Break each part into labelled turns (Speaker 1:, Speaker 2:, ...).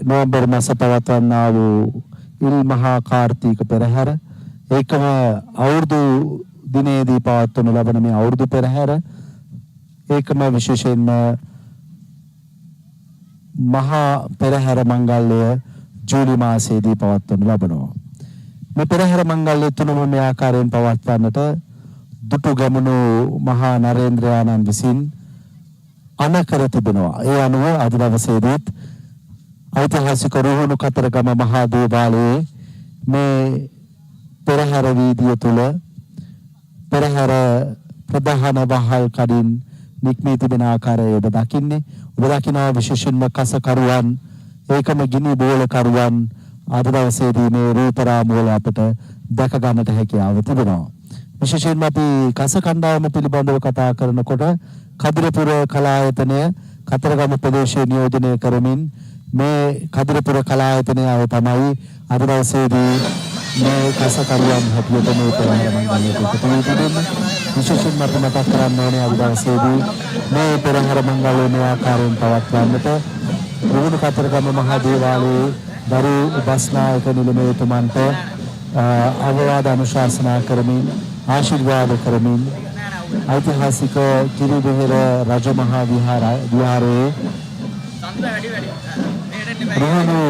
Speaker 1: නොවැම්බර් මාස පවත්වන්නා වූ ඉල් මහා කාර්තික පෙරහැර ඒකම අවුරුදු දිනේදී පවත්වනු ලබන මේ අවුරුදු පෙරහැර ඒකම විශේෂයෙන්ම මහා පෙරහැර මංගල්‍ය ජූලි මාසයේදී පවත්වනු ලබනවා. මේ පෙරහැර මංගල්‍ය තුනම මේ ආකාරයෙන් පවත්වන්නට දුටුගැමුණු මහා නරේන්ද්‍රයාණන් විසින් අනකර තිබෙනවා. ඒ අනුව අද දවසේදීත් ඓතිහාසික රුහුණු කතරගම මහා දේවාලයේ මේ පෙරහැර වීදිය තුල පෙරහැර ප්‍රධාන වහල් කඩින් නික්මී තිබෙන ආකාරය ඔබ දකින්නේ. ඔබ දකිනවා විශේෂයෙන්ම කසකරුවන් ඒකම ගිනි බෝලකරුවන් අද දවසේදී මේ රූපරාමු වල අපට දැක ගන්නට හැකියාව තිබෙනවා. විශේෂයෙන්ම අපි කස කණ්ඩායම පිළිබඳව කතා කරනකොට කදිරපුර කලායතනය කතරගම ප්‍රදේශයේ නියෝජනය කරමින් මේ කදිරපුර කලායතනය අය තමයි අද දවසේදී මේ කසකරුවන් හැටියට මේ පෙරහැර මංගල්‍යයට එකතු වී තිබෙන්නේ. විශේෂයෙන්ම අපි මතක් කරන්න ඕනේ අද දවසේදී මේ පෙරහැර මංගල්‍ය මේ ආකාරයෙන් පවත්වන්නට රුහුණු කතරගම මහා දේවාලයේ දරු බස්නායක නිලමේතුමන්ට අවවාද අනුශාසනා කරමින් ආශිර්වාද කරමින් ඓතිහාසික කිරිබෙහෙර රජමහා විහාරයේ රුහුණු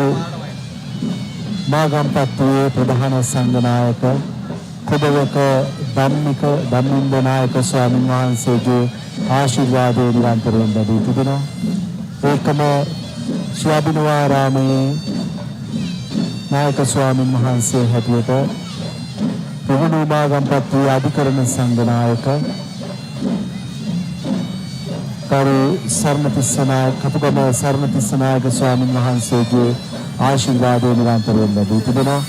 Speaker 1: මාගම්පත්තුවේ ප්‍රධාන සංඝනායක කුඩවක ධම්මින්ද නායක ස්වාමීන් වහන්සේගේ ආශිර්වාදය නිරන්තරයෙන් ලැබී තිබෙනවා. ඒකම ශ්‍රාබිනවාරාමයේ නායක ස්වාමීන් වහන්සේ හැටියට රුහුණු මාගම්පත්තුවේ අධිකරණ සංඝනායක කරු සර්ණතිස්සනායක කපුගම සර්ණතිස්සනායක ස්වාමීන් වහන්සේගේ ආශිර්වාදය නිරන්තරයෙන් ලැබී තිබෙනවා.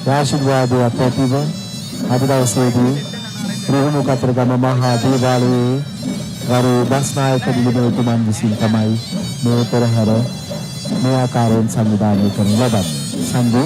Speaker 1: ආශිර්වාදය අත්‍යවශ්‍යව අද දවසේදී රුහුණු කතරගම මහා දේවාලයේ ගරු බස්නායක නිලමේතුමන් විසින් තමයි මේ පෙරහැර මේ ආකාරයෙන් සංවිධානය කරනු ලබන්නේ. සංජය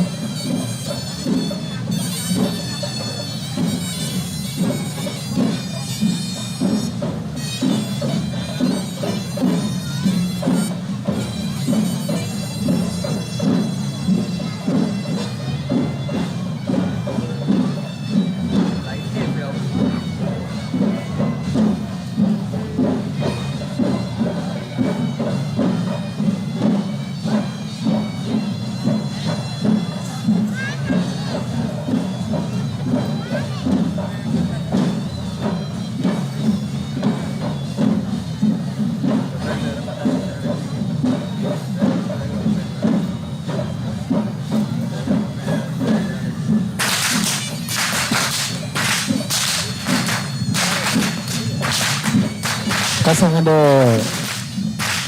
Speaker 1: කසහඬ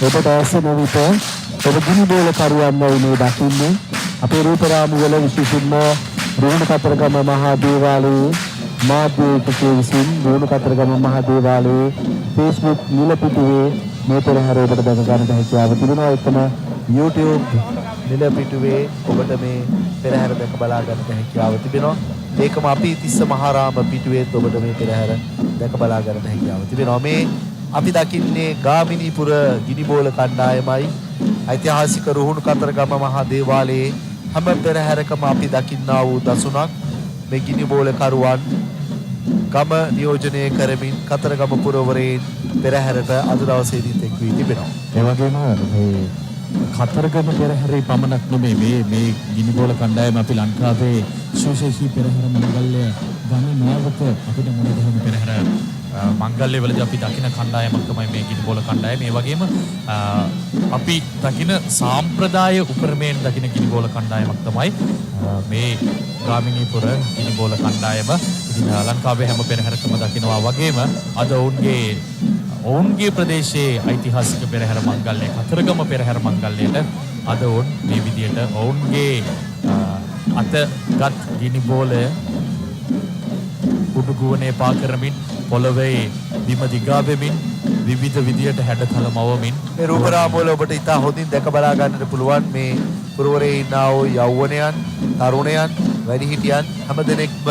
Speaker 1: ඔබට ඇසෙන විට ඔබ ගිනි බෝල කරුවන් වුණේ දකින්නේ අපේ රූපරාමු වල විශේෂයෙන්ම රුහුණු කතරගම මහා දේවාලයේ මාධ්‍යකයේ විසින් රුහුණු කතරගම මහා දේවාලයේ Facebook නිලපිටුවේ මේ පෙරහැර ඔබට දැක ගන්නට හැකියාව තිබෙනවා. ඒකම YouTube නිලපිටුවේ ඔබට මේ පෙරහැර දැක බලා ගන්නට හැකියාව තිබෙනවා. ඒකම අපි තිස්ස මහාරාම පිටුවේත් ඔබට මේ පෙරහැර දැක බලා ගන්නට හැකියාව තිබෙනවා. මේ අපි දකින්නේ ගාමිණීපුර ගිනිබෝල කණ්ඩායමයි ඓතිහාසික රුහුණු කතරගම මහා දේවාලයේ හැම පෙරහැරකම අපි දකින්නා වූ දසුණක් මේ ගිනිබෝල කරුවන් ගම නියෝජනය කරමින් කතරගම පුරවරයෙන් පෙරහැරට අද දවසේදීත් එක් වී තිබෙනවා.
Speaker 2: ඒ වගේම මේ කතරගම පෙරහැරේ පමණක් නෙමෙයි මේ ගිනිබෝල කණ්ඩායම අපි ලංකාවේ සුවිශේෂී පෙරහැර මංගල්‍ය ගම නාවක අපිට මොනදහම පෙරහැර මංගල්‍ය වලදී අපි දකින කණ්ඩායමක් තමයි මේ ගිනිබෝල කණ්ඩායම. ඒ වගේම අපි දකින සාම්ප්‍රදාය උපරිමයෙන් දකින ගිනිබෝල කණ්ඩායමක් තමයි මේ ගාමිණීපුර ගිනිබෝල කණ්ඩායම. ඉතින් ලංකාවේ හැම පෙරහැරකම දකිනවා වගේම අද ඔවුන්ගේ ප්‍රදේශයේ ඓතිහාසික පෙරහැර මංගල්‍ය කතරගම පෙරහැර මංගල්‍යයට අද ඔවුන් මේ විදියට ඔවුන්ගේ අතගත් ගිනිබෝලය උඩුගුවනේ පා කරමින් පොළවේ බිම දිගා වෙමින් විවිධ විදියට හැඩතල මවමින්
Speaker 1: මේ රූපරාමු වල ඔබට ඉතා හොඳින් දැක බලා ගන්නට පුළුවන් මේ පුරවරයේ ඉන්නා වූ යෞවනයන්, තරුණයන්, වැඩිහිටියන් හැමදෙනෙක්ම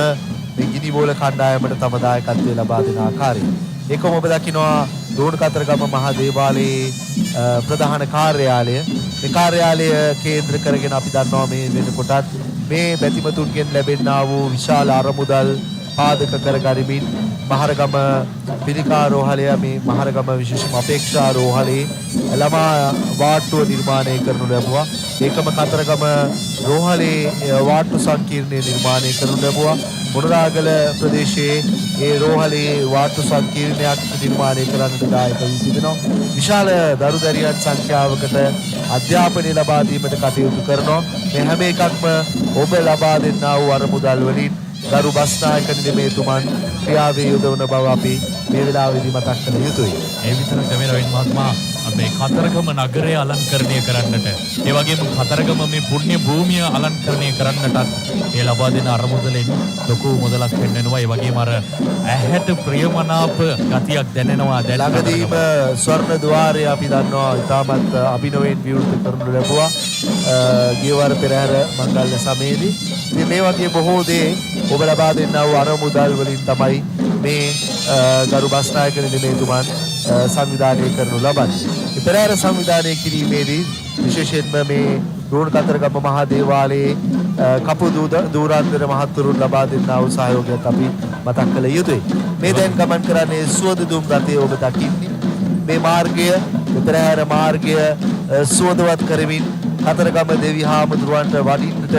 Speaker 1: මේ ගිනිබෝල කණ්ඩායමට තම දායකත්වය ලබා දෙන ආකාරය. ඒකම ඔබ දකිනවා
Speaker 3: දෝණ කතරගම මහා දේවාලයේ ප්‍රධාන කාර්යාලය. මේ කාර්යාලය කේන්ද්‍ර කරගෙන අපි දන්නවා මේ වෙනකොටත් මේ බැතිමතුන්ගෙන් ලැබෙනා වූ විශාල අරමුදල් පාදක කරගනිමින් මහරගම පිළිකා රෝහලය මේ මහරගම විශේෂම අපේක්ෂා රෝහලේ ළමා වාට්ටුව නිර්මාණය කරනු ලැබුවා. ඒකම කතරගම රෝහලේ වාට්ටු සංකීර්ණය නිර්මාණය කරනු ලැබුවා. මොනරාගල ප්‍රදේශයේ ඒ රෝහලේ වාට්ටු සංකීර්ණයක් නිර්මාණය කරන්නට දායක වී තිබෙනවා. විශාල දරුදැරියන් සංඛ්‍යාවකට අධ්‍යාපනය ලබා දීමට කටයුතු කරනවා. මේ හැම එකක්ම ඔබ ලබා දෙන්නා වූ අරමුදල් වලින් ගරු බස්නායක නිලමේතුමන් ක්‍රියාවේ යොදවන බව අපි මේ වෙලාවේදී මතක් කළ යුතුයි.
Speaker 2: ඒ විතරක් නෙමෙයි රවින් මහත්මයා අපේ කතරගම නගරය අලංකරණය කරන්නට ඒ වගේම කතරගම මේ පුණ්‍ය භූමිය අලංකරණය කරන්නටත් ඒ ලබා දෙන අරමුදලෙන් ලොකු මුදලක් වෙන්නනවා. ඒ වගේම අර ඇහැට ප්‍රියමනාප ගතියක් දැනෙනවා.
Speaker 3: ළඟදීම ස්වර්ණ ద్వාරය අපි දන්නවා ඉතාමත් අභිනවයෙන් විවෘත කරනු ලැබුවා ගියවර පෙරහැර මංගල්‍ය සමයේදී. ඉතින් මේ වගේ බොහෝ දේ ඔබ ලබා දෙන්නා වූ අරමුදල් වලින් තමයි මේ ගරු බස්නායක නිලමේතුමන් සංවිධානය කරනු ලබන්නේ. මේ පෙරහැර සංවිධානය කිරීමේදී විශේෂයෙන්ම මේ දෝණ කතරගම මහා දේවාලයේ කපු දූරාන්තර මහත්වරුන් ලබා දෙන්නා වූ සහයෝගයත් අපි මතක් කළ යුතුයි. මේ දැන් ගමන් කරන්නේ සුවඳ දුම් රථය ඔබ දකින්නේ. මේ මාර්ගය පෙරහැර මාර්ගය සුවඳවත් කරමින් කතරගම දෙවි හාමුදුරුවන්ට වඩින්නට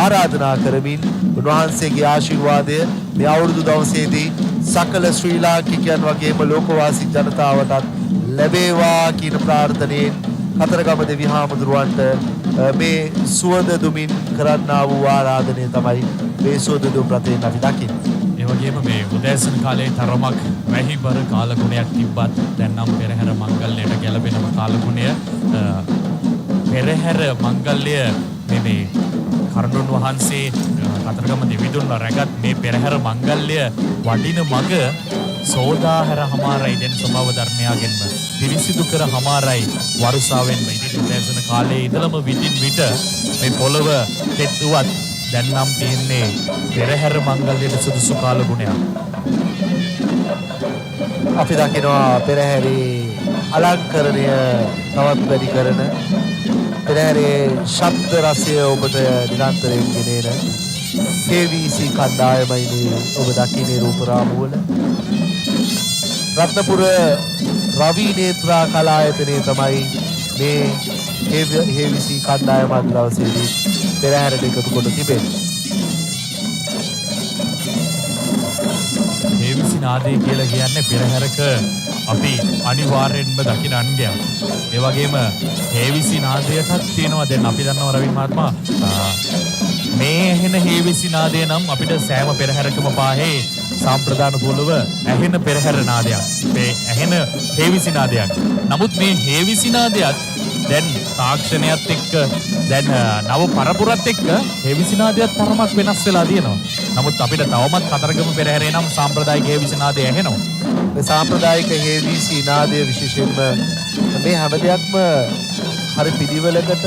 Speaker 3: ආරාධනා කරමින් උන්වහන්සේගේ ආශිර්වාදය මේ අවුරුදු දවසේදී සකල ශ්‍රී ලාංකිකයන් වගේම ලෝකවාසී ජනතාවටත් ලැබේවා කියන ප්‍රාර්ථනාවෙන් කතරගම දෙවි හාමුදුරුවන්ට මේ සුවඳ දුමින් කරන්නා වූ ආරාධනය තමයි මේ සුවඳ දුම් රථයෙන් අපි දකින්නේ.
Speaker 2: ඒ වගේම මේ උදෑසන කාලේ තරමක් වැහිබර කාලගුණයක් තිබ්බත් දැන් නම් පෙරහැර මංගල්‍යයට ගැලපෙනම කාලගුණය පෙරහැර මංගල්‍ය මේ කරුණුන් වහන්සේ කතරගම දෙවිඳුන්ව රැගත් මේ පෙරහැර මංගල්‍ය වඩින මග සෝදාහර හමාරයි දැන් ස්වභාව ධර්මයාගෙන්ම පිරිසිදු කර හමාරයි වරුසාවෙන්ම ඉදිරි උදෑසන කාලේ ඉඳලම විටින් විට මේ පොළව තෙත්ුවත් දැන් නම් තියෙන්නේ පෙරහැර මංගල්‍යයට සුදුසු කාලගුණයක්.
Speaker 3: අපි දකිනවා පෙරහැරේ අලංකරණය තවත් වැඩි කරන පෙරහැරේ ශබ්ද රසය ඔබට නිරන්තරයෙන් ගෙනෙන KVC කණ්ඩායමයි මේ ඔබ දකින්නේ රූපරාමුවල. රත්නපුර රවි නේත්‍රා කලායතනයේ තමයි මේ KVC කණ්ඩායම අද දවසේදී පෙරහැරට එකතු කොට තිබෙන්නේ.
Speaker 2: KVC නාදය කියලා කියන්නේ පෙරහැරක අපි අනිවාර්යෙන්ම දකින අංගයක්. ඒ වගේම KVC නාදයටත් තියෙනවා දැන් අපි දන්නවා රවින් මහත්මයා මේ ඇහෙන KVC නාදය නම් අපිට සෑම පෙරහැරකම පාහේ සම්ප්‍රදාන පොළව ඇහෙන පෙරහැර නාදයක්. මේ ඇහෙන KVC නාදයක්. නමුත් මේ KVC නාදයක් දැන් තාක්ෂණයත් එක්ක දැන් නව පරපුරත් එක්ක KVC නාදයක් තරමක් වෙනස් වෙලා තියෙනවා. නමුත් අපිට තවමත් කතරගම පෙරහැරේ නම් සාම්ප්‍රදායික KVC නාදය ඇහෙනවා.
Speaker 3: මේ සාම්ප්‍රදායික KVC නාදය විශේෂයෙන්ම මේ හැම දෙයක්ම හරි පිළිවෙලකට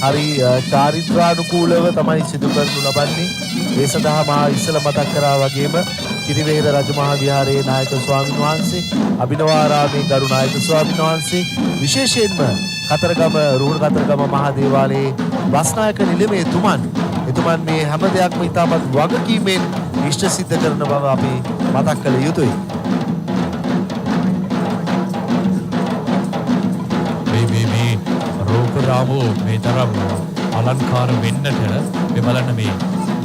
Speaker 3: හරි චාරිත්‍රානුකූලව තමයි සිදු කරනු ලබන්නේ. ඒ සඳහා මා ඉස්සල මතක් කරා වගේම කිරිවෙහෙර රජමහා විහාරයේ නායක ස්වාමීන් වහන්සේ අභිනවාරාමේ ගරු නායක ස්වාමීන් වහන්සේ විශේෂයෙන්ම කතරගම රුහුණු කතරගම මහා දේවාලයේ බස්නායක නිලමේතුමන් එතුමන් මේ හැම දෙයක්ම ඉතාමත් වගකීමෙන් ඉෂ්ට සිද්ධ කරන බව අපි මතක් කළ යුතුයි.
Speaker 2: රාමෝ මේ තරම් අලංකාර වෙන්නට මේ බලන්න මේ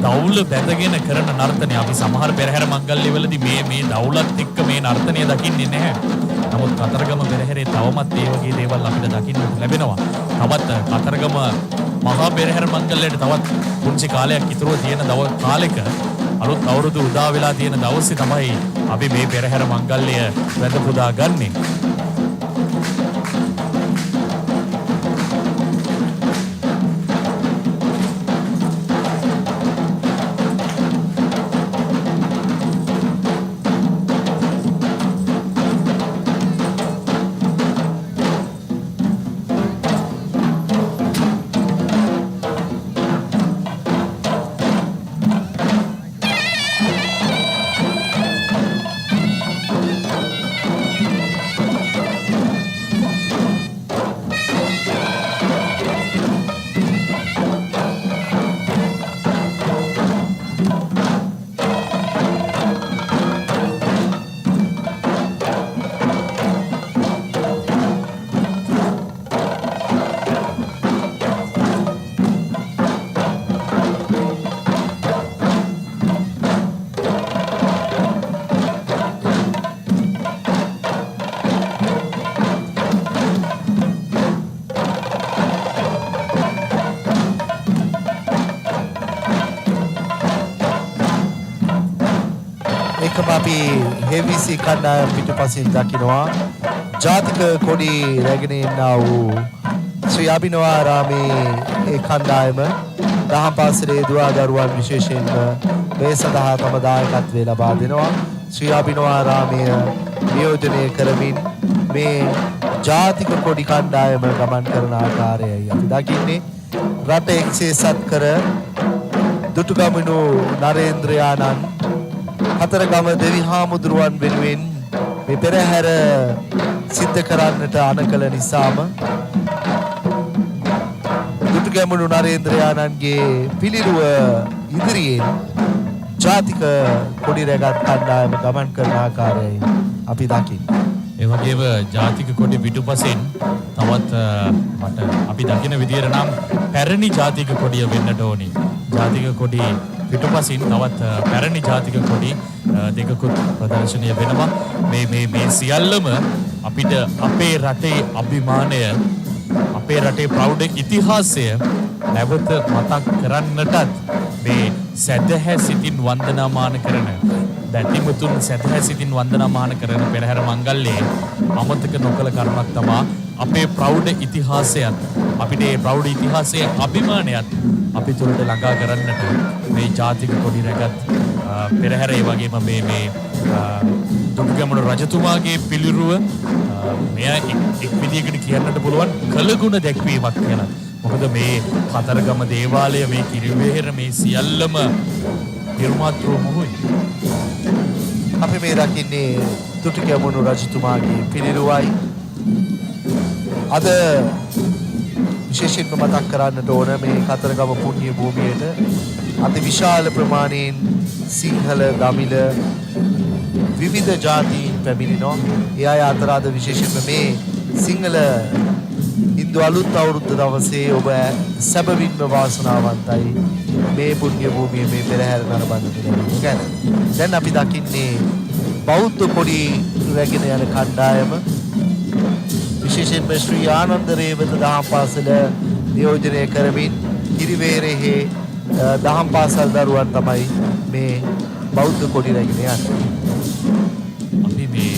Speaker 2: දවුල බැඳගෙන කරන නර්තනය අපි සමහර පෙරහැර මංගල්‍ය වලදී මේ දවුලත් එක්ක මේ නර්තනය දකින්නේ නැහැ. නමුත් කතරගම පෙරහැරේ තවමත් ඒ වගේ දේවල් අපිට දකින්න ලැබෙනවා. තවත් කතරගම මහා පෙරහැර මංගල්‍යයට තවත් පුංචි කාලයක් ඉතුරුව තියෙන කාලෙක අලුත් අවුරුදු උදා වෙලා තියෙන දවසේ තමයි අපි මේ පෙරහැර මංගල්‍ය වැඳ පුදා ගන්නේ.
Speaker 3: ඒකම අපි HVC කණ්ඩායම පිටුපසින් දකිනවා ජාතික කොඩි රැගෙන ඉන්නා වූ ශ්‍රී අභිනවාරාමේ ඒ කණ්ඩායම දහම් පාසලේ දුවා දරුවන් විශේෂයෙන්ම මේ සඳහා තම දායකත්වය ලබා දෙනවා. ශ්‍රී අභිනවාරාමය නියෝජනය කරමින් මේ ජාතික කොඩි කණ්ඩායම ගමන් කරන ආකාරයයි අපි දකින්නේ. රට එක්සේසත් කර දුටුගැමුණු නරේන්ද්‍රයාණන් හතරගම දෙවි හාමුදුරුවන් වෙනුවෙන් මේ පෙරහැර සිද්ධ කරන්නට අනකල නිසාම දුටුගැමුණු නරේන්ද්‍රයාණන්ගේ පිළිරුව ඉදිරියෙන් ජාතික කොඩි රැගත් කණ්ඩායම ගමන් කරන ආකාරයයි අපි දකින්නේ.
Speaker 2: ඒ වගේම ජාතික කොඩි පිටුපසින් තවත් මට අපි දකින විදියට නම් පැරණි ජාතික කොඩිය වෙන්නට ඕනි. ජාතික කොඩි පිටුපසින් තවත් පැරණි ජාතික කොඩි දෙකකුත් ප්‍රදර්ශනය වෙනවා. මේ සියල්ලම අපිට අපේ රටේ අභිමානය, අපේ රටේ ප්‍රෞಢ ඉතිහාසය නැවත මතක් කරන්නටත් මේ සැදැහැ සිතින් වන්දනාමාන කරන දැටිමුතුන් සැදැහැ සිතින් වන්දනාමාන කරන පෙරහැර මංගල්‍යයේ අමතක නොකළ කරුණක් තමා අපේ ප්‍රෞಢ ඉතිහාසයත්, අපිට මේ ප්‍රෞಢ ඉතිහාසයේ අභිමානයත් අපි තුළට ළඟා කරන්නට මේ ජාතික කොඩි රැගත් පෙරහැර, ඒ වගේම මේ දුටුගැමුණු රජතුමාගේ පිළිරුව මෙය එක් විදියකට කියන්නට පුළුවන් කළගුණ දැක්වීමක් කියලා. මොකද මේ කතරගම දේවාලය, මේ කිරිවෙහෙර, මේ සියල්ලම නිර්මාතෘ මොහොයි.
Speaker 3: අපි මේ දකින්නේ දුටුගැමුණු රජතුමාගේ පිළිරුවයි. අද විශේෂයෙන්ම මතක් කරන්නට ඕන මේ කතරගම පුණ්‍ය භූමියට අති විශාල ප්‍රමාණයෙන් සිංහල, දමිළ විවිධ ජාතීන් පැමිණෙනවා. ඒ අය අතර අද විශේෂයෙන්ම මේ සිංහල හින්දු අලුත් අවුරුද්ද දවසේ ඔබ සැබවින්ම වාසනාවන්තයි මේ පුණ්‍ය භූමියේ මේ පෙරහැර නරඹන්නට ලැබෙන ගැන. දැන් අපි දකින්නේ බෞද්ධ කොඩි රැගෙන යන කණ්ඩායම විශේෂයෙන්ම ශ්‍රී ආනන්ද රේවත දහම් පාසල නියෝජනය කරමින් කිරිවේරෙහි දහම් පාසල් දරුවන් තමයි මේ බෞද්ධ කොඩි රැගෙන යන්නේ.
Speaker 2: අපි මේ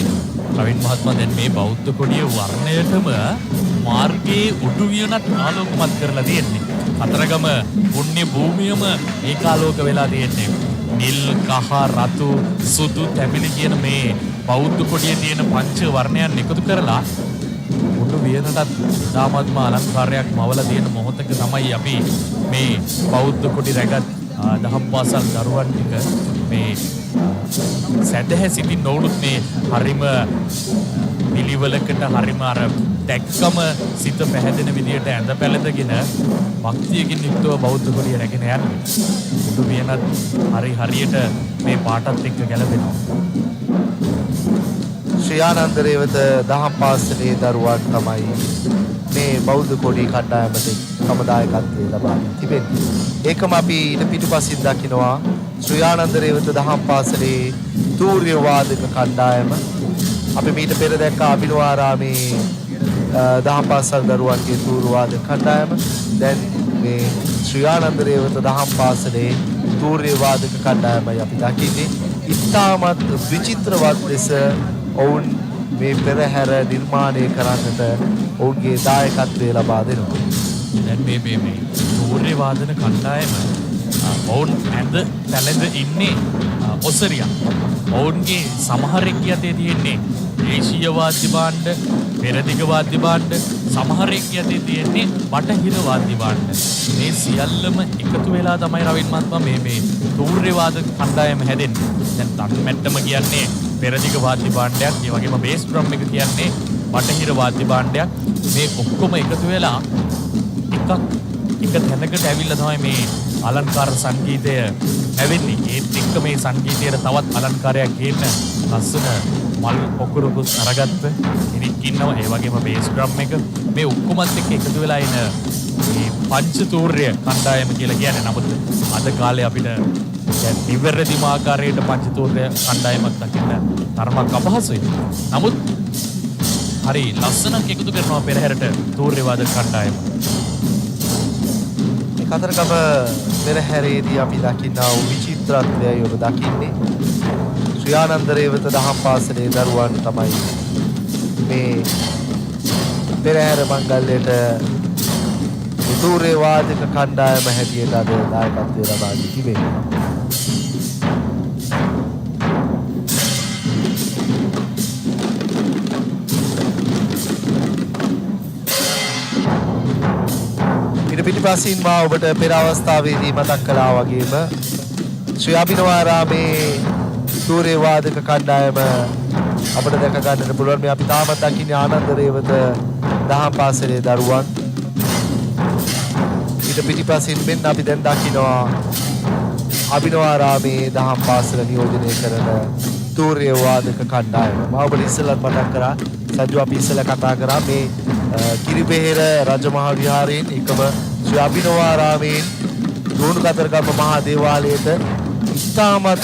Speaker 2: රවින් මහත්මයා දැන් මේ බෞද්ධ කොඩිය වර්ණයටම මාර්ගයේ උඩුවියනත් ආලෝකමත් කරලා තියෙන්නේ. කතරගම පුණ්‍ය භූමියම ඒකාලෝක වෙලා තියෙන්නේ. නිල්, කහ, රතු, සුදු, තැඹිලි කියන මේ බෞද්ධ කොඩියේ තියෙන පංච වර්ණයන් එකතු කරලා උඩුවියනටත් දාමත්ම අලංකාරයක් මවලා තියෙන මොහොතක තමයි අපි මේ බෞද්ධ කොඩි රැගත් දහම් පාසල් දරුවන් ටික මේ සැදැහැ සිතින් නොවුනුත් මේ හරිම පිළිවෙලකට හරිම අර දැක්කම සිත පැහැදෙන විදියට ඇඳ පැළඳගෙන භක්තියකින් යුක්තව බෞද්ධ කොඩිය රැගෙන යන්නේ. උඩු වියනත් හරියට මේ පාටත් එක්ක ගැලපෙනවා.
Speaker 3: ශ්‍රී ආනන්ද රේවත දහම් පාසලේ දරුවන් තමයි මේ බෞද්ධ කොඩි කණ්ඩායමට තම දායකත්වය ලබා තිබෙන්නේ. ඒකම අපි ඊට පිටුපසින් දකිනවා ශ්‍රී ආනන්ද රේවත දහම් පාසලේ තූර්ය වාදක කණ්ඩායම. අපි මීට පෙර දැක්ක අභිනවාරාමේ දහම් පාසල් දරුවන්ගේ තූර්ය වාදක කණ්ඩායම. දැන් මේ ශ්‍රී ආනන්ද රේවත දහම් පාසලේ තූර්ය වාදක කණ්ඩායමයි අපි දකින්නේ. ඉතාමත් විචිත්‍රවත් ලෙස ඔවුන් මේ පෙරහැර නිර්මාණය කරන්නට ඔවුන්ගේ දායකත්වය ලබා දෙනවා.
Speaker 2: දැන් මේ තූර්ය වාදන කණ්ඩායම ඔවුන් ඇඳ පැළඳ ඉන්නේ ඔසරියක්. ඔවුන්ගේ සමහරෙක් යතේ තියෙන්නේ දේශීය වාද්‍ය භාණ්ඩ, පෙරදිග වාද්‍ය භාණ්ඩ, සමහරෙක් යතේ තියෙන්නේ බටහිර වාද්‍ය භාණ්ඩ. මේ සියල්ලම එකතු වෙලා තමයි රවින් මහත්මයා මේ තූර්ය වාදක කණ්ඩායම හැදෙන්නේ. දැන් තන්මැට්ටම කියන්නේ පෙරදිග වාද්‍ය භාණ්ඩයක්, ඒ වගේම බේස් ඩ්‍රම් එක කියන්නේ බටහිර වාද්‍ය භාණ්ඩයක්. මේ ඔක්කොම එකතු වෙලා එක තැනකට ඇවිල්ලා තමයි මේ අලංකාර සංගීතය ඇවෙන්නේ. ඒත් එක්ක මේ සංගීතයට තවත් අලංකාරයක් ගේන්න ලස්සන මල් පොකුරුකුත් අරගත්ත කෙනෙක් ඉන්නවා. ඒ වගේම බේස් ඩ්‍රම් එක මේ ඔක්කොමත් එක්ක එකතු වෙලා එන මේ පංචතූර්ය කණ්ඩායම කියලා කියන්නේ. නමුත් අද කාලේ අපිට නිවැරදිම ආකාරයට පංචතූර්ය කණ්ඩායමක් දකින්න තරමක් අපහසුයි. නමුත් හරි ලස්සනක් එකතු කරනවා පෙරහැරට තූර්ය වාදක කණ්ඩායම.
Speaker 3: කතරගම පෙරහැරේදී අපි දකින්නා වූ විචිත්‍රත්වයයි ඔබ දකින්නේ. ශ්‍රී ආනන්ද රේවත දහම් පාසලේ දරුවන් තමයි මේ පෙරහැර මංගල්‍යයට උතුරේ වාදක කණ්ඩායම හැටියට අද දායකත්වය ලබා දී තිබෙනවා. ඊට පිටිපසින් මා ඔබට පෙර අවස්ථාවේදී මතක් කළා වගේම ශ්‍රී අභිනවාරාමේ උතුරේ වාදක කණ්ඩායම අපිට දැක ගන්නට පුළුවන්. මේ අපි තාමත් දකින්නේ ආනන්ද රේවත දහම් පාසලේ දරුවන්. ඊට පිටිපසින් මෙන්න අපි දැන් දකිනවා අභිනවාරාමේ දහම් පාසල නියෝජනය කරන උතුරේ වාදක කණ්ඩායම. මම ඔබට ඉස්සෙල්ලත් මතක් කරා සජ්ජු අපි ඉස්සෙල්ලා කතා කරා මේ කිරිබෙහෙර රජමහා විහාරයෙන් එකම ශ්‍රී අභිනවාරාමයෙන් දුණු කතරගම මහා දේවාලයට ඉතාමත්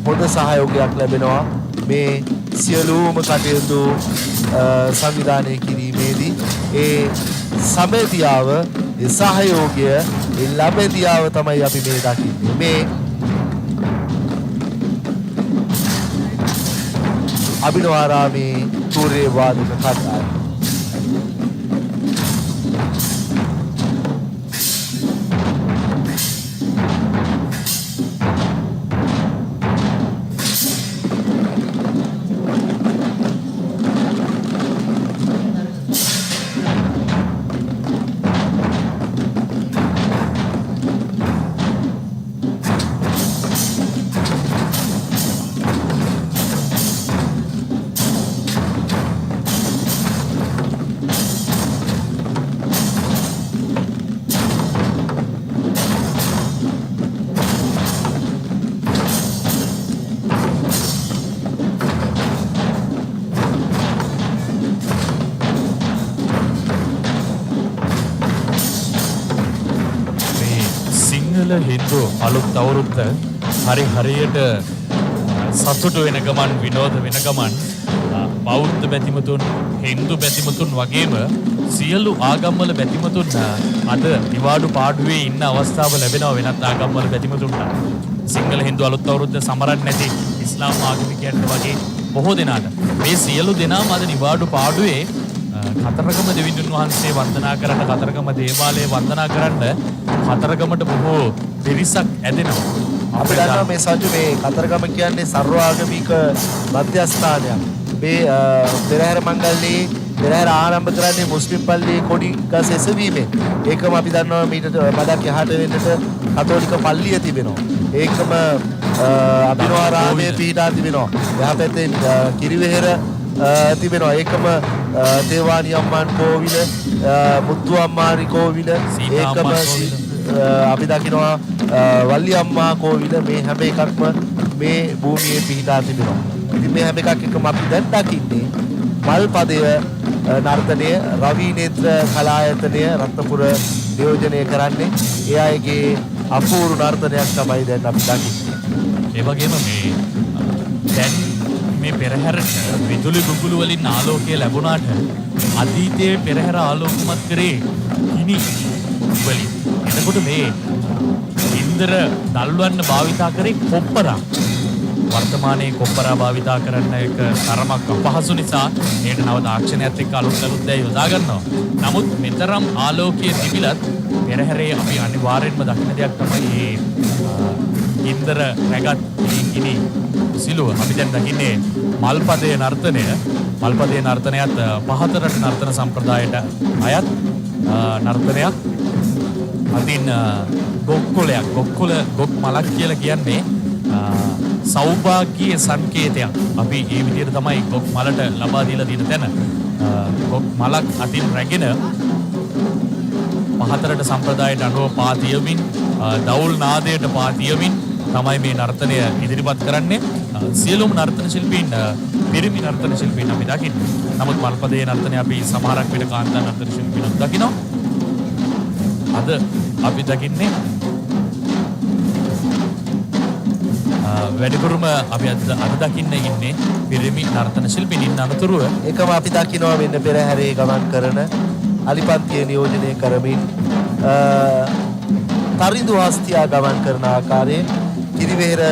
Speaker 3: හොඳ සහයෝගයක් ලැබෙනවා මේ සියලුම කටයුතු සංවිධානය කිරීමේදී. ඒ සමෙතියාව, ඒ සහයෝගය, ඒ ලැබෙතියාව තමයි අපි මේ දකින්නේ. මේ අභිනවාරාමේ උතුරේ වාදක කණ්ඩායම.
Speaker 2: හින්දු අලුත් අවුරුද්ද හරියට සතුටු වෙන ගමන්, විනෝද වෙන ගමන් බෞද්ධ බැතිමතුන්, හින්දු බැතිමතුන් වගේම සියලු ආගම්වල බැතිමතුන් අද නිවාඩු පාඩුවේ ඉන්න අවස්ථාව ලැබෙනවා වෙනත් ආගම්වල බැතිමතුන්ට. සිංහල හින්දු අලුත් අවුරුද්ද සමරන්නේ නැති ඉස්ලාම් ආගමිකයන්ට වගේ බොහෝ දෙනාට මේ සියලු දෙනාම අද නිවාඩු පාඩුවේ කතරගම දෙවිඳුන් වහන්සේ වන්දනා කරන්න, කතරගම දේවාලය වන්දනා කරන්න කතරගමට බොහෝ පිරිසක් ඇදෙනවා.
Speaker 3: අපි දන්නවා මේ සජු මේ කතරගම කියන්නේ සර්වාගමික මධ්‍යස්ථානයක්. මේ පෙරහැර මංගල්‍යයේ පෙරහැර ආරම්භ කරන්නේ මුස්ලිම් පල්ලියේ කොඩි ගස් එසවීමෙන්. ඒකම අපි දන්නවා මීට මඩක් යහට වෙන්නට කතෝලික පල්ලිය තිබෙනවා. ඒකම අභිනවාරාමයේ පිහිටා තිබෙනවා. එහා පැත්තේ කිරිවෙහෙර තිබෙනවා. ඒකම දේවානි අම්මාන් කෝවිල, මුත්තු අම්මාරි කෝවිල, ඒකම අපි දකිනවා වල්ලි අම්මා කෝවිල. මේ හැම එකක්ම මේ භූමියේ පිහිටා තිබෙනවා. ඉතින් මේ හැම එකක් එකම අපි දැන් දකින්නේ මල්පදය නර්තනය රවි නේත්‍ර කලායතනය රත්නපුර නියෝජනය කරන්නේ. ඒ අයගේ අපූර්ව නර්තනයක් තමයි දැන් අපි දකින්නේ.
Speaker 2: ඒ වගේම මේ දැන් මේ පෙරහැරට විදුලි බුබුලු වලින් ආලෝකය ලැබුණාට අතීතයේ පෙරහැර ආලෝකමත් කරේ ගිනි වලින්. එතකොට මේ ඉන්දර දල්වන්න භාවිතා කරේ කොප්පරා. වර්තමානයේ කොප්පරා භාවිතා කරන්න එක තරමක් අපහසු නිසා ඒකට නව තාක්ෂණයත් එක්ක අලුත් දේ යොදා ගන්නවා. නමුත් මෙතරම් ආලෝකයේ තිබිලත් පෙරහැරේ අපි අනිවාර්යෙන්ම දකින්න දෙයක් තමයි මේ ඉන්දර රැගත් ගිනි සිලුව. අපි දැන් දකින්නේ මල්පදයේ නර්තනය. මල්පදයේ නර්තනයත් පහතරට නර්තන සම්ප්‍රදායට අයත් නර්තනයක්. අදින් ගොක් මලක් කියලා කියන්නේ සෞභාග්‍යයේ සංකේතයක්. අපි මේ විදිහට තමයි ගොක් මලට ලබා දීලා තියෙන තැන. ගොක් මලක් අතින් රැගෙන පහතරට සම්ප්‍රදායට අනුව පාතියමින් දවුල් නාදයට පාතියමින් තමයි මේ නර්තනය ඉදිරිපත් කරන්නේ. සියලුම නර්තන ශිල්පීන් පිරිමි නර්තන ශිල්පීන් අපි දකින්නේ. නමුත් මල්පදයේ නර්තනය අපි සමහරක් විට කාන්තා නර්තන ශිල්පීන් දකිනවා. අද අපි දකින්නේ වැඩිපුරම අපි අද දකින්න ඉන්නේ පිරිමි නර්තන ශිල්පීන්. ඉන්න අනතුරුව
Speaker 3: එකම අපි දකිනවා මෙන්න පෙරහැරේ ගමන් කරන අලිපන්තිය නියෝජනය කරමින් තරිඳු හස්තියා ගමන් කරන ආකාරයේ කිරිවෙහෙර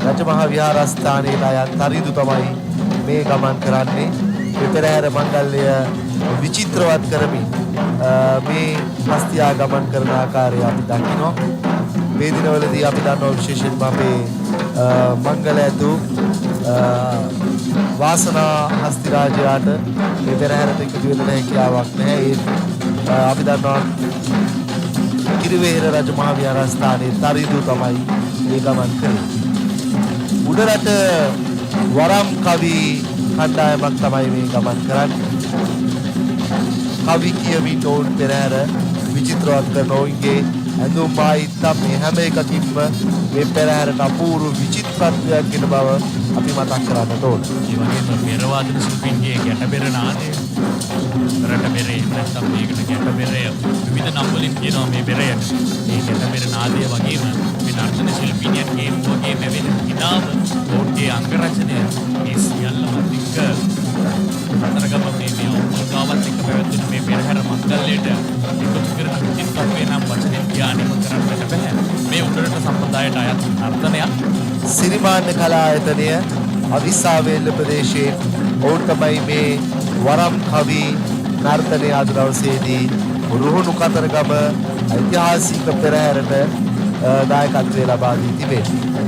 Speaker 3: රජමහා විහාරස්ථානයට අයත් තරිදු තමයි මේ ගමන් කරන්නේ. මේ පෙරහැර මංගල්‍ය විචිත්‍රවත් කරමින් මේ හස්තියා ගමන් කරන ආකාරය අපි දකිනවා. මේ දිනවලදී අපි දන්නවා විශේෂයෙන්ම අපේ මංගල ඇතු වාසනා හස්තිරාජයාට මේ පෙරහැරට එකතු වෙන්න හැකියාවක් නැහැ. අපි දන්නවා කිරිවෙහෙර රජමහා විහාරස්ථානයේ තරිදු තමයි මේ ගමන් කරන්නේ. උඩරට වරම් කවි කණ්ඩායමක් තමයි මේ ගමන් කරන්නේ. කවි කියමින් ඔවුන් පෙරහැර විචිත්‍රවත් කරන ඔවුන්ගේ ඇඳුම් ආයිත්තම් මේ හැම එකකින්ම මේ පෙරහැරට අපූර්ව විචිත්‍රත්වයක් ගෙන බව අපි මතක් කරන්නට ඕන.
Speaker 2: ඒ වගේම පෙරවාදන ශිල්පීන්ගේ ගැටබෙර නාදය රට බෙරේ නැත්නම් මේකට ගැටබෙරය විවිධ නම් වලින් කියනවා මේ බෙරයට. මේ ගැටබෙර නාදය වගේම මේ නර්තන ශිල්පීන්ගේ වගේ මෙවෙන කිනාව ඔවුන්ගේ අංග රචනය මේ සියල්ලම එක්ක අතරගම මේ ඔක්කොගාවත් එක්ක පැවැත්වෙන මේ පෙරහැර මංගල්‍යයට එකතු කරන විචිත්‍රත්වය නම් වචනෙන් කියන්නම කරන්නට බෑ. මේ උඩරට සම්ප්‍රදායට අයත් නර්තනයක්.
Speaker 3: සිරිමාන්න කලා ආයතනය අවිස්සාවේල්ල ප්‍රදේශයේ ඔවුන් තමයි මේ වරම් කවි නර්තනය අද දවසේදී රුහුණු කතරගම ඓතිහාසික පෙරහැරට දායකත්වය ලබා දී තිබෙනවා.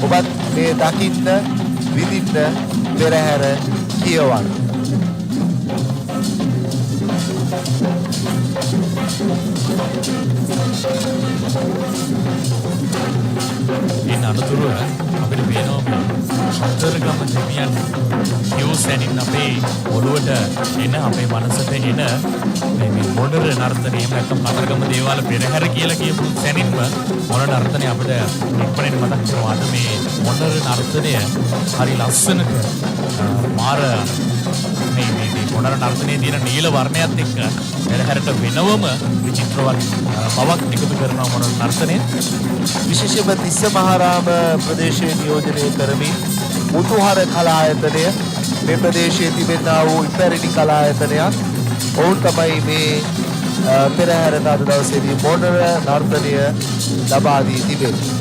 Speaker 3: ඔබත් මේ දකින්න විඳින්න පෙරහැර කියවන්න.
Speaker 2: ඉන් අනතුරුව අපිට පේනවා මේ කතරගම දෙවියන් කියෝසැනින් අපේ ඔළුවට එන අපේ මනසට එන මේ මොඩර් නර්තනය එහෙම නැත්නම් කතරගම දේවාල පෙරහැර කියලා කියපු සැනින්ම මොන නර්තනය අපිට ඉක්මනින් මතක් වෙනවා. අද මේ මොඩර් නර්තනය හරි ලස්සනට මාර මේ මොඩර් නර්තනයේ තියෙන නීල වර්ණයත් එක්ක පෙරහැරට වෙනවම විචිත්‍රවත් බවක් එකතු කරන මොඩර් නර්තනය
Speaker 3: විශේෂයෙන්ම තිස්ස මහාරාම ප්‍රදේශයේ නියෝජනය කරමින් මුතුහර කලා ආයතනය මේ ප්‍රදේශයේ තිබෙනා වූ ඉපැරණි කලා ආයතනයක්. ඔවුන් තමයි මේ පෙරහැරට අද දවසේදී මොඩර් නර්තනය ලබා දී තිබෙන්නේ.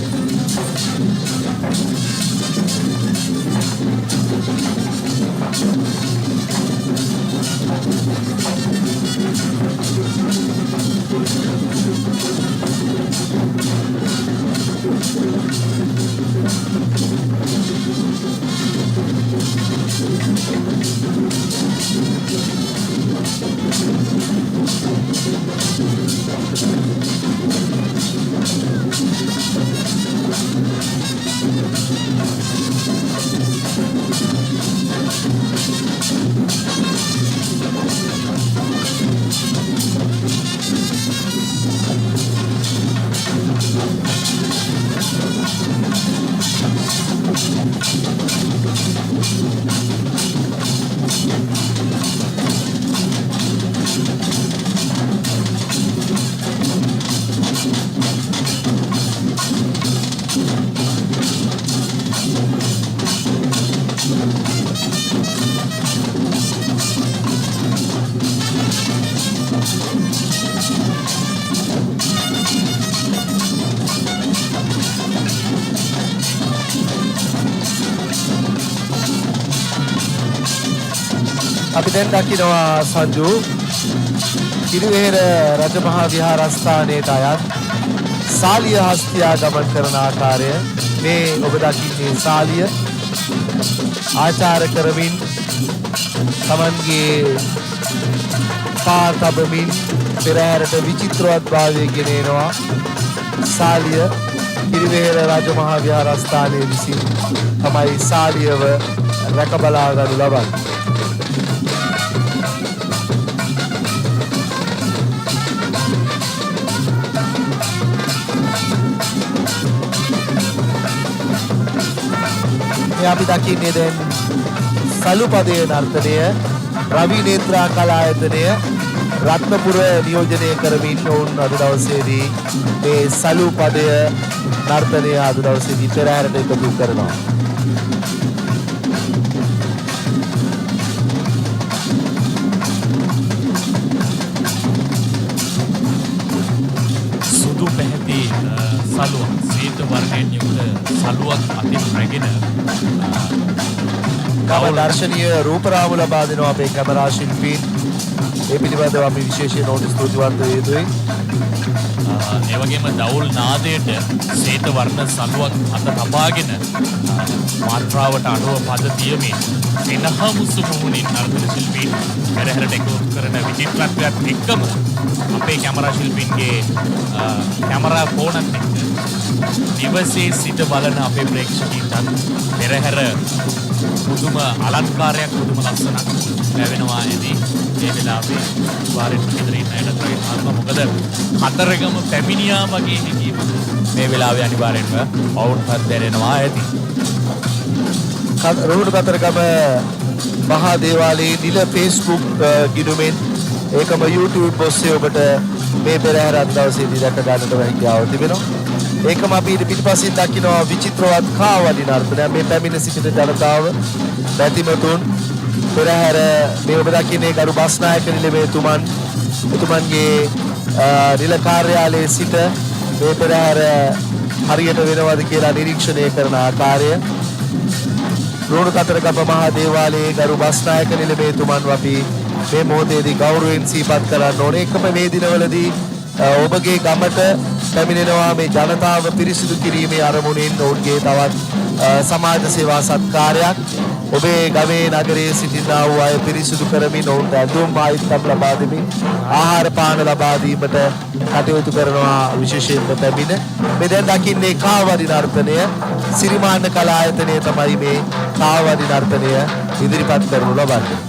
Speaker 3: අපි දැන් දකිනවා සංජු කිරිවෙහෙර රජමහා විහාරස්ථානයට අයත් සාලිය හස්තියා ගමන් කරන ආකාරය. මේ ඔබ දකින්නේ සාලිය ආචාර කරමින් තමන්ගේ පා තබමින් පෙරහැරට විචිත්‍රවත් භාවය ගෙන එනවා. සාලිය කිරිවෙහෙර රජමහා විහාරස්ථානයේ විසින් තමයි සාලියව රැකබලා ගනු ලබන්නේ. අපි දකින්නේ දැන් සලුපදයේ නර්තනය රවි නේත්‍රා කලා ආයතනය රත්නපුර නියෝජනය කරමින් ඔවුන් අද දවසේදී මේ සලුපදය නර්තනය අද දවසේදී පෙරහැරට එකතු කරනවා.
Speaker 2: සුදු පැහැති සලුවක් සීත වර්ණයෙන් යුක්ත සලුවක් අතින් රැගෙන
Speaker 3: තව දර්ශනීය රූපරාමු ලබා දෙනවා අපේ කැමරා ශිල්පීන්. ඒ පිළිබඳව අපි විශේෂයෙන් ඔවුන්ට ස්තුතිවන්ත වෙ යුතුයි.
Speaker 2: ඒ වගේම දවුල් නාදයට සීත වර්ණ සලුවක් අත තබාගෙන මාත්‍රාවට අනුව පද තියමින් එනහමුසු මුහුණින් නර්තන ශිල්පීන් පෙරහැරට එකතු කරන විචිත්‍රත්වයත් එක්කම අපේ කැමරා ශිල්පීන්ගේ කැමරා ෆෝනත් එක්ක දිවසේ සිට බලන අපේ ප්‍රේක්ෂකීන්ටත් පෙරහැර පුදුම අලංකාරයක් පුදුම ලස්සනක් ලැබෙනවා ඇති. ඒ වෙලාවේ වාරෙත් ඉදිරියෙන් අයට තරයි ආත්ම මොකද කතරගම පැමිණියා වගේ හැඟීම මේ වෙලාවේ අනිවාර්යෙන්ම ඔවුන්ටත් දැනෙනවා ඇති.
Speaker 3: රුහුණු කතරගම මහා දේවාලයේ නිල Facebook ගිණුමෙන් ඒකම YouTube ඔස්සේ ඔබට මේ පෙරහැර අද දවසේදී දැක ගන්නට හැකියාව තිබෙනවා. ඒකම අපි ඊට පිටිපසින් දකිනවා විචිත්‍රවත් කාවඩි නර්තනය. මේ පැමිණ සිටින ජනතාව බැතිමතුන් පෙරහැර මේ ඔබ දකින්නේ ගරු බස්නායක එතුමන්ගේ නිල කාර්යාලයේ සිට මේ පෙරහැර හරියට වෙනවද කියලා නිරීක්ෂණය කරන ආකාරය රුහුණු කතරගම මහා දේවාලයේ ගරු බස්නායක නිලමේතුමන්ව අපි මේ මොහොතේදී ගෞරවයෙන් සිහිපත් කරන්න ඕනේ. එකම මේ දිනවලදී ඔබගේ ගමට පැමිණෙනවා මේ ජනතාව පිරිසිදු කිරීමේ අරමුණින් ඔවුන්ගේ තවත් සමාජ සේවා සත්කාරයක්. ඔබේ ගමේ නගරයේ සිටිනා වූ අය පිරිසිදු කරමින් ඔවුන්ට ඇඳුම් ආයිත්තම් ලබා දෙමින් ආහාර පාන ලබා දීමට කටයුතු කරනවා. විශේෂයෙන්ම පැමිණ මේ දැන් දකින්නේ කාවඩි නර්තනය. සිරිමාන්න කලායතනය තමයි මේ කාවඩි නර්තනය ඉදිරිපත් කරනු ලබන්නේ.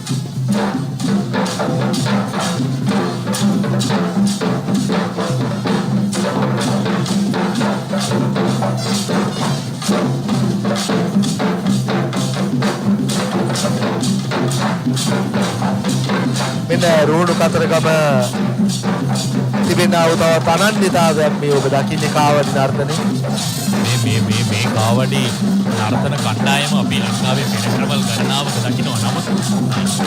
Speaker 3: මෙන්න රුහුණු කතරගම තිබෙනා වූ තවත් අනන්‍යතාවයක් මේ ඔබ දකින්නේ කාවඩි නර්තනය.
Speaker 2: මේ කාවඩි නර්තන කණ්ඩායම අපි ලංකාවේ පෙරහැරවල් ගණනාවක දකිනවා. නමුත්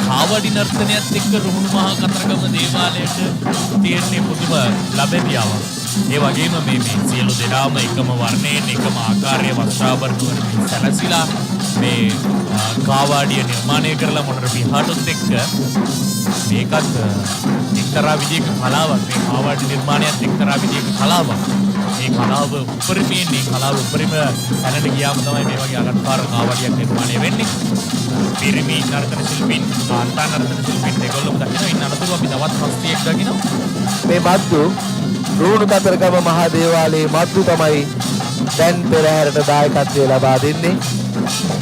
Speaker 2: කාවඩි නර්තනයත් එක්ක රුහුණු මහා කතරගම දේවාලයට තියෙන්නේ පුදුම ලැබෙතියාවක්. ඒ වගේම මේ සියලු දෙනාම එකම වර්ණයෙන් එකම ආකාරයේ වස්ත්‍රාභරණ වලින් සැලසිලා මේ කාවඩිය නිර්මාණය කරලා මොනතර විහාරොත් එක්ක මේකත් එක්තරා විදිහක කලාවක්. මේ කාවඩි නිර්මාණයත් එක්තරා විදිහක කලාවක්. මේ කලාව උපරිමයෙන් මේ කලාව උපරිම තැනට ගියාම තමයි මේ වගේ අලංකාර කාවඩියක් නිර්මාණය වෙන්නේ. පිරිමි නර්තන ශිල්පීන්, කාන්තා නර්තන ශිල්පීන් දෙකොල්ලම දකිනවා. ඉන්න අතරතුර අපි තවත් හස්තියෙක් දකිනවා.
Speaker 3: මේ මද්දු රුහුණු කතරගම මහා දේවාලයේ මද්දු තමයි දැන් පෙරහැරට දායකත්වය ලබා දෙන්නේ.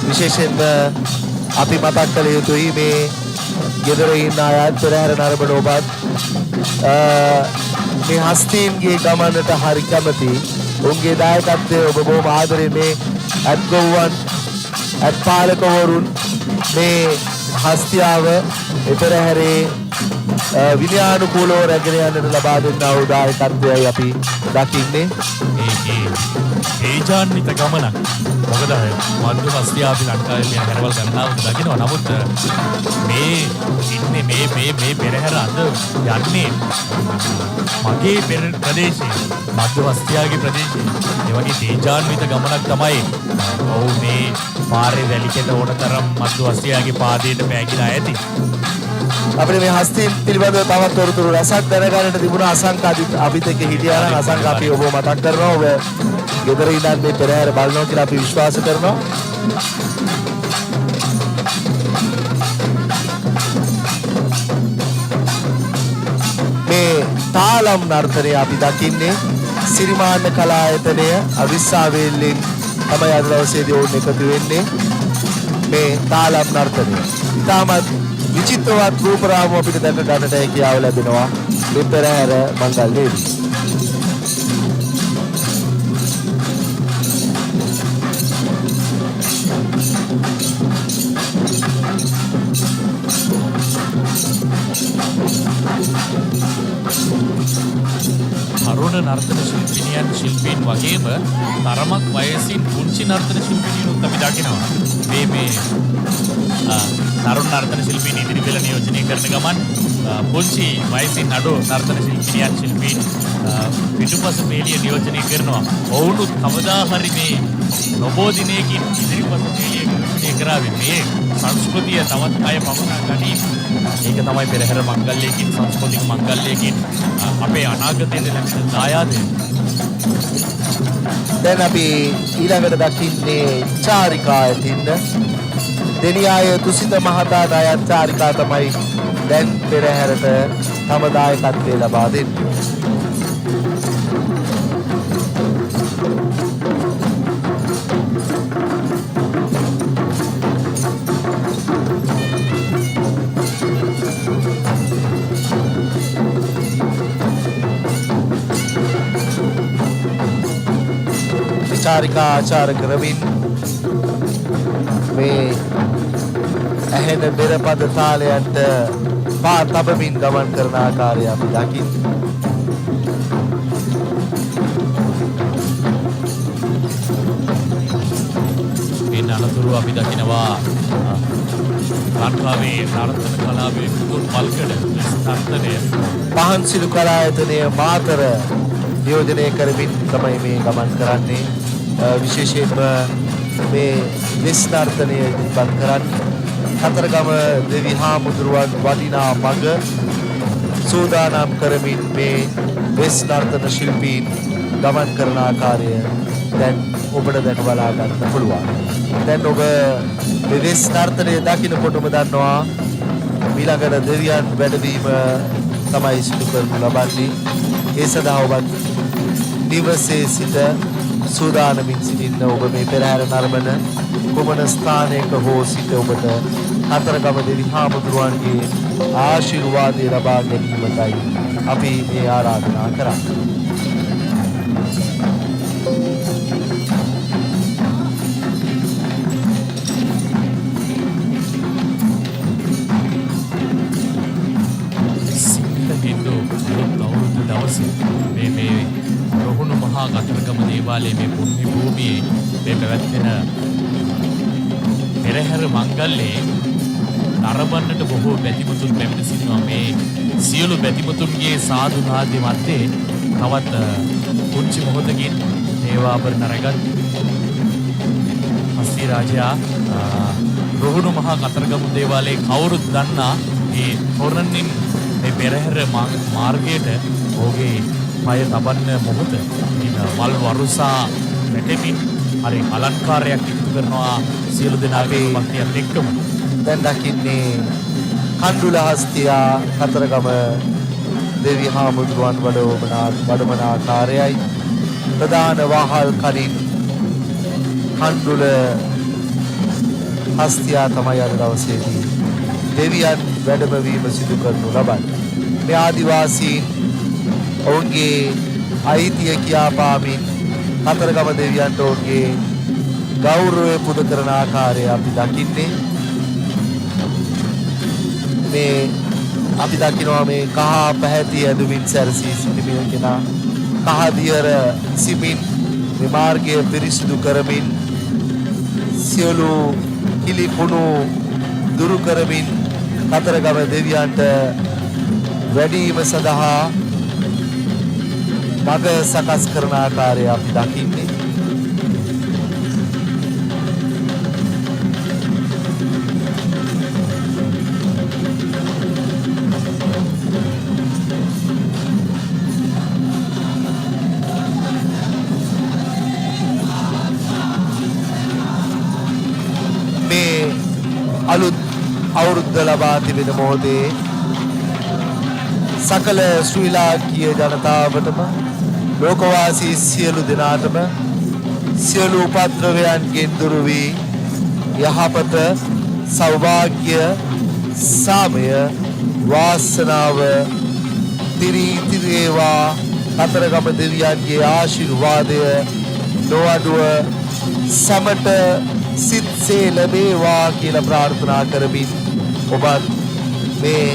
Speaker 3: විශේෂයෙන්ම අපි මතක් කළ යුතුයි මේ ගෙදර ඉන්න අයත් පෙරහැර නරඹන ඔබත් මේ හස්තීන්ගේ ගමනට හරි කැමති. උන්ගේ දායකත්වය ඔබ බොහොම ආදරෙන් මේ අත්ගොව්වන් අත්පාලකවරුන් මේ හස්තියාව පෙරහැරේ විනයානුකූලව රැගෙන යන්නට ලබා දෙන්නා වූ දායකත්වයයි අපි දකින්නේ.
Speaker 2: ඒජාන්විත ගමනක්. මොකද මද්දු හස්තිය අපි ලංකාවේ මේ හැරවල් ගණනාවක දකිනවා. නමුත් මේ ඉන්නේ මේ පෙරහැර අද යන්නේ මගේ ප්‍රදේශයේ මද්දු හස්තියාගේ ප්‍රදේශයේ. ඒ වගේ තේජාන්විත ගමනක් තමයි ඔව් මේ පාරේ වැලිකෙට ඕන තරම් මද්දු හස්තියාගේ පාදයට පෑගිලා ඇති.
Speaker 3: අපිට මේ හස්තීන් පිළිබඳව තවත් තොරතුරු රසක් දැනගන්නට තිබුණා. අසංක අපිත් එක්ක හිටියා නම් අසංක අපි ඔබව මතක් කරනවා. ඔබ ගෙදර ඉඳන් මේ පෙරහැර බලනවා කියලා අපි විශ්වාස කරනවා. මේ තාලම් නර්තනය අපි දකින්නේ සිරිමාන්න කලායතනය අවිස්සාවේල්ලෙන් තමයි අද දවසේදී ඕන එකතු වෙන්නේ. මේ තාලම් නර්තනය ඉතාමත් විචිත්‍රවත් රූපරාමු අපිට දැක ගන්නට හැකියාව ලැබෙනවා මේ පෙරහැර මංගල්‍යයේදී.
Speaker 2: තරුණ නර්තන ශිල්පීන් වගේම තරමක් වයසින් පුංචි නර්තන ශිල්පීනුත් අපි දකිනවා. මේ තරුණ නර්තන ශිල්පීන් ඉදිරි පෙළ නියෝජනය කරන ගමන් පුංචි වයසින් අඩු නර්තන ශිල්පීන් පිටුපස පේලිය නියෝජනය කරනවා. ඔවුනුත් කවදා හරි මේ නොබෝ දිනයකින් ඉදිරිපස පේලිය නියෝජනය කරાવી මේ සංස්කෘතිය තවත් අය පමනා ගනී. ඒක තමයි පෙරහැර මංගල්‍යයකින් සංස්කෘතික මංගල්‍යයකින් අපේ අනාගතයට ලැබෙන දායාදය.
Speaker 3: දැන් අපි ඊළඟට දකින්නේ චාරිකා ඇතින්ද දෙනියාය තුසිත මහතා දායත් චාරිකා තමයි දැන් පෙරහැරට තම දායකත්වය ලබා දෙන්නේ. චාරිකා ආචාර කරමින් මේ ඇහෙන බෙරපද තාලයන්ට පා තබමින් ගමන් කරන ආකාරය අපි දකින්නේ.
Speaker 2: මේ අනතුරු අපි දකිනවා ලංකාවේ නර්තන කලාවේ පුදුම පල්කඩ නර්තනය
Speaker 3: පහන්සිලු කලායතනය මාතර නියෝජනය කරමින් තමයි මේ ගමන් කරන්නේ. විශේෂයෙන්ම මේ වෙස් නර්තනය ඉදිරිපත් කරන්නේ. කතරගම දෙවි හාමුදුරුවන් වඩිනා මඟ සූදානම් කරමින් මේ වෙස් නර්තන ශිල්පීන් ගමන් කරන ආකාරය දැන් ඔබට දැක බලා ගන්න පුළුවන්. දැන් ඔබ මේ වෙස් නර්තනය දකිනකොටම දන්නවා ඊළඟට දෙවියන් වැඩවීම තමයි සිදු කරනු ලබන්නේ. ඒ සඳහා ඔබ නිවසේ සිට සූදානමින් සිටින්න. ඔබ මේ පෙරහැර නරඹන කුමන ස්ථානයක හෝ සිට ඔබට කතරගම දෙවි හාමුදුරුවන්ගේ ආශිර්වාදය ලබා ගැනීමටයි අපි මේ ආරාධනා කරන්නේ.
Speaker 2: හින්දු අවුරුදු දවසේ මේ රොහුණු මහා කතරගම දේවාලයේ මේ පුණ්‍ය භූමියේ මේ පැවැත්වෙන පෙරහැර මංගල්‍යයේ නරඹන්නට බොහෝ බැතිමතුන් පැමිණ සිටිනවා. මේ සියලු බැතිමතුන්ගේ සාදු නාදය මැත්තේ තවත් කුංචි මොහොතකින් දේවාභරණ රැගත් හස්ති රාජයා රොහුණු මහා කතරගම දේවාලයේ කවුරුත් දන්නා මේ තොරණින් මේ පෙරහැර මාර්ගයට ඔහුගේ පය තබන්න මොහොත මල් වරුසා වැටෙමින් හරි අලංකාරයක් ඉටු කරනවා සියලු දෙනාගේ භක්තියත් එක්කම.
Speaker 3: දැන් දකින්නේ කණ්ඩුල හස්තියා කතරගම දෙවි හාමුදුරුවන් වඩමන ආකාරයයි. ප්‍රධාන වාහල් කරින් කණ්ඩුල හස්තියා තමයි අද දවසේදී දෙවියන් වැඩමවීම සිදු කරනු ලබන්නේ. මේ ආදිවාසීන් ඔවුන්ගේ අයිතිය කියාපාමින් කතරගම දෙවියන්ට ඔවුන්ගේ ගෞරවය පුද කරන ආකාරය අපි දකින්නේ. මේ අපි දකිනවා මේ කහ පැහැති ඇඳුමින් සැරසී සිටින කෙනා කහදියර සිමින් මේ මාර්ගය පිරිසිදු කරමින් සියලු කිලිකුණු දුරු කරමින් කතරගම දෙවියන්ට වැඩීම සඳහා මඟ සකස් කරන ආකාරය අපි දකින්නේ. මේ අලුත් අවුරුද්ද ලබා තිබෙන මොහොතේ සකල ශ්‍රී ලාංකීය ජනතාවටම ලෝකවාසී සියලු දෙනාටම සියලු උපද්‍රවයන්ගෙන් දුරු වී යහපත සෞභාග්‍ය සාමය වාසනාව තිරීතිරේවා කතරගම දෙවියන්ගේ ආශිර්වාදය නොඅඩුව සමට සිත්සේ ලැබේවා කියලා ප්‍රාර්ථනා කරමින් ඔබත් මේ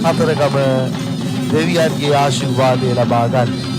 Speaker 3: කතරගම දෙවියන්ගේ ආශිර්වාදය ලබා ගන්න.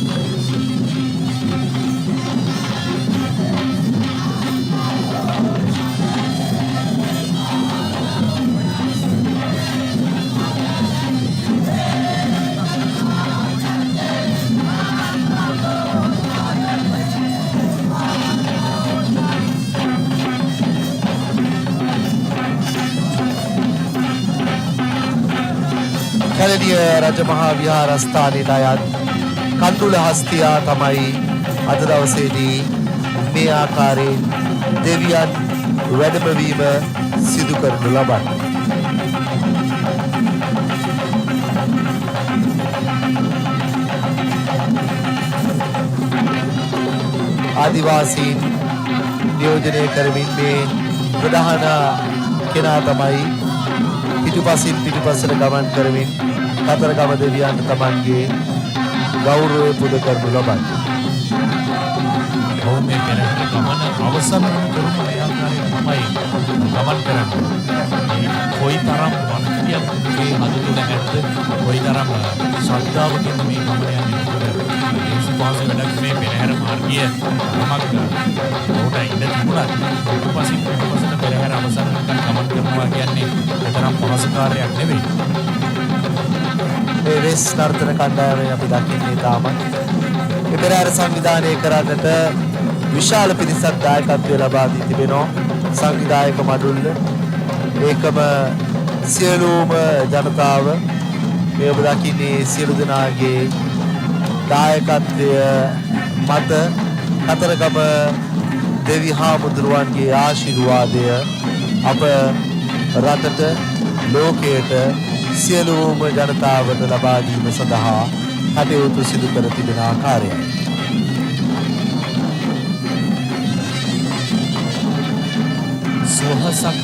Speaker 3: පූජනීය රජමහා විහාරස්ථානයට අයත් කන්දුල හස්තියා තමයි අද දවසේදී මේ ආකාරයෙන් දෙවියන් වැඩමවීම සිදු කරනු ලබන්නේ. ආදිවාසීන් නියෝජනය කරමින් මේ ප්‍රධාන කෙනා තමයි පිටුපසින් පිටුපසට ගමන් කරමින් කතරගම දෙවියන්ට තමන්ගේ ගෞරවය පුද කරනු ලබන්නේ.
Speaker 2: ඔවුන් මේ පෙරහැර ගමන අවසන් වන තුරුම මේ ආකාරයෙන් තමයි ගමන් කරන්නේ. කොයිතරම් වන්දියක් මේ හද තුළ ඇද්ද, කොයිතරම් ශ්‍රද්ධාවකින් මේ ගමන යන්නේ. ඒසුපාසෙ වැඩක් මේ පෙරහැර මාර්ගය නමක් උඩ ඉඳ තිබුණත් පිටුපසින් පිටුපසට පෙරහැර අවසන් වෙනකන් ගමන් කරනවා කියන්නේ තරම් පහසු කාර්යයක් නෙවෙයි.
Speaker 3: මේ රෙස් නර්තන කණ්ඩායමෙන් අපි දකින්නේ තාමත් මේ පෙරහැර සංවිධානය කරන්නට විශාල පිරිසක් දායකත්වය ලබා දී තිබෙනවා. සංවිධායක මඩුල්ල ඒකම සියලුම ජනතාව මේ ඔබ දකින්නේ සියලු දෙනාගේ දායකත්වය මත කතරගම දෙවි හාමුදුරුවන්ගේ ආශිර්වාදය අප රටට ලෝකයට සියලුම ජනතාවට ලබා දීම සඳහා කටයුතු සිදු කර තිබෙන ආකාරයයි.
Speaker 2: සෝහසක්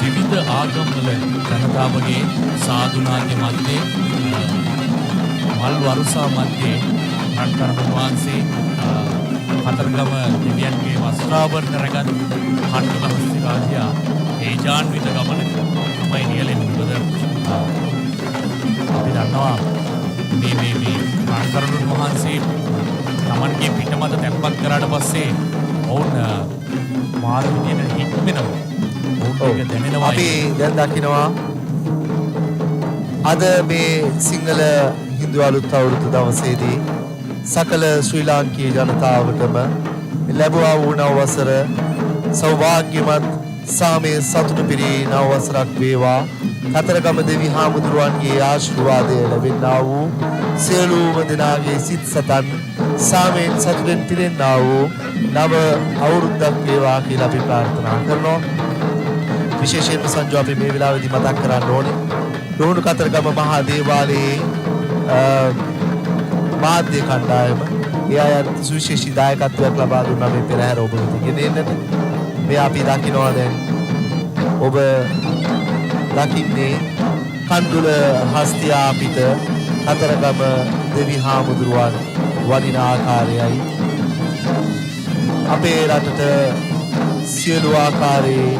Speaker 2: විවිධ ආගම්වල ජනතාවගේ සාදුනාගේ මැද්දේ මල් වරුසා මැද්දේ රත්තරන් වහන්සේ කතරගම දෙවියන්ගේ වස්ත්‍රාභරණ රැගත් කණ්ඩුල හස්තිරාජයා ඒජාන්විත ගමන තමයි නියැලෙන්නේ. මොකද අපි දන්නවා මේ රත්තරන් වහන්සේ තමන්ගේ පිටමත තැන්පත් කරාට පස්සේ ඔවුන් මාර විදියට හික්මෙනවා. ඔවුන් ඒක දැනෙනවා.
Speaker 3: අපි දැන් දකිනවා අද මේ සිංහල හින්දු අලුත් අවුරුදු දවසේදී සකල ශ්‍රී ලාංකීය ජනතාවටම ලැබුවා වූ නව වසර සෞභාග්‍යමත් සාමයේ සතුට පිරි නව වසරක් වේවා. කතරගම දෙවි හාමුදුරුවන්ගේ ආශිර්වාදය ලැබෙන්නා වූ සියලුම දෙනාගේ සිත් සතන් සාමයෙන් සතුටෙන් පිරෙන්නා වූ නව අවුරුද්දක් වේවා කියලා අපි ප්‍රාර්ථනා කරනවා. විශේෂයෙන්ම සංජෝ අපි මේ වෙලාවේදී මතක් කරන්න ඕනේ රුහුණු කතරගම මහා දේවාලයේ මාධ්‍ය කණ්ඩායම ඒ අයත් සුවිශේෂී දායකත්වයක් ලබා දුන්නා මේ පෙරහැර ඔබ වෙත ගෙනෙන්නට. මේ අපි දකිනවා දැන් ඔබ දකින්නේ කන්දුල හස්තියා පිට කතරගම දෙවි හාමුදුරුවන් වඩින ආකාරයයි. අපේ රටට සියලු ආකාරයේ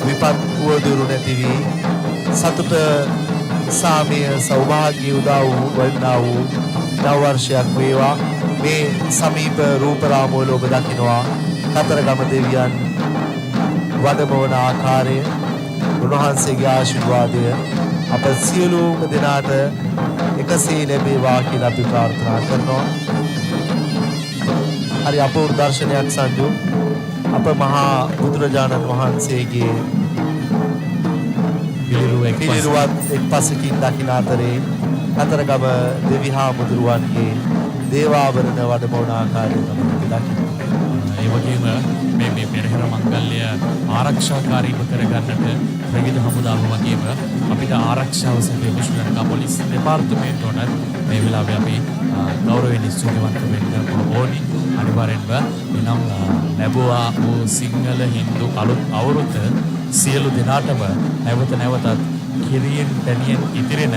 Speaker 3: විපත් උවදුරු නැති වී සතුට සාමය සෞභාග්‍ය උදා වූ වන්නා වූ නව වර්ෂයක් වේවා. මේ සමීප රූපරාමවල ඔබ දකිනවා කතරගම දෙවියන් වඩමවන ආකාරය. උන්වහන්සේගේ ආශිර්වාදය අප සියලුම දෙනාට එකසේ ලැබේවා කියලා අපි ප්‍රාර්ථනා කරනවා. හරි අපූර්ව දර්ශනයක් සංජු. අප මහා බුදුරජාණන් වහන්සේගේ පිළිරුවත් එක් පසකින් දකින අතරේ කතරගම දෙවි හාමුදුරුවන්ගේ දේවාභරණ වඩමවන ආකාරය තමයි දකින්නේ.
Speaker 2: ඒ වගේම මේ පෙරහැර මංගල්‍ය ආරක්ෂාකාරීව කරගන්නට විවිධ හමුදාව වගේම අපිට ආරක්ෂාව සැපයීම ශ්‍රී ලංකා පොලිස් දෙපාර්තමේන්තුවට මේ වෙලාවේ අපි ගෞරවයෙන් ස්තුතිවන්ත වෙන්න ඕනි. අනිවාර්යෙන්ම එනම් ලැබුවා වූ සිංහල හින්දු අලුත් අවුරුද්ද සියලු දෙනාටම නැවත නැවතත් කිරියෙන් පැනියෙන් ඉදිරෙන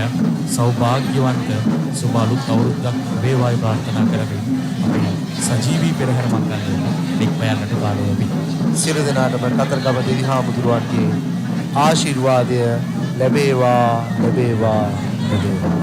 Speaker 2: සෞභාග්‍යවන්ත සුබ අලුත් අවුරුද්දක් වේවායි ප්‍රාර්ථනා කරමින් අපි සජීවී පෙරහැර මංගල්‍ය නික්මයන්නට කාලය ලැබී
Speaker 3: සියලු දෙනාටම කතරගම දෙවි හාමුදුරුවන්ගේ ආශිර්වාදය ලැබේවා ලැබේවා ලැබේවා.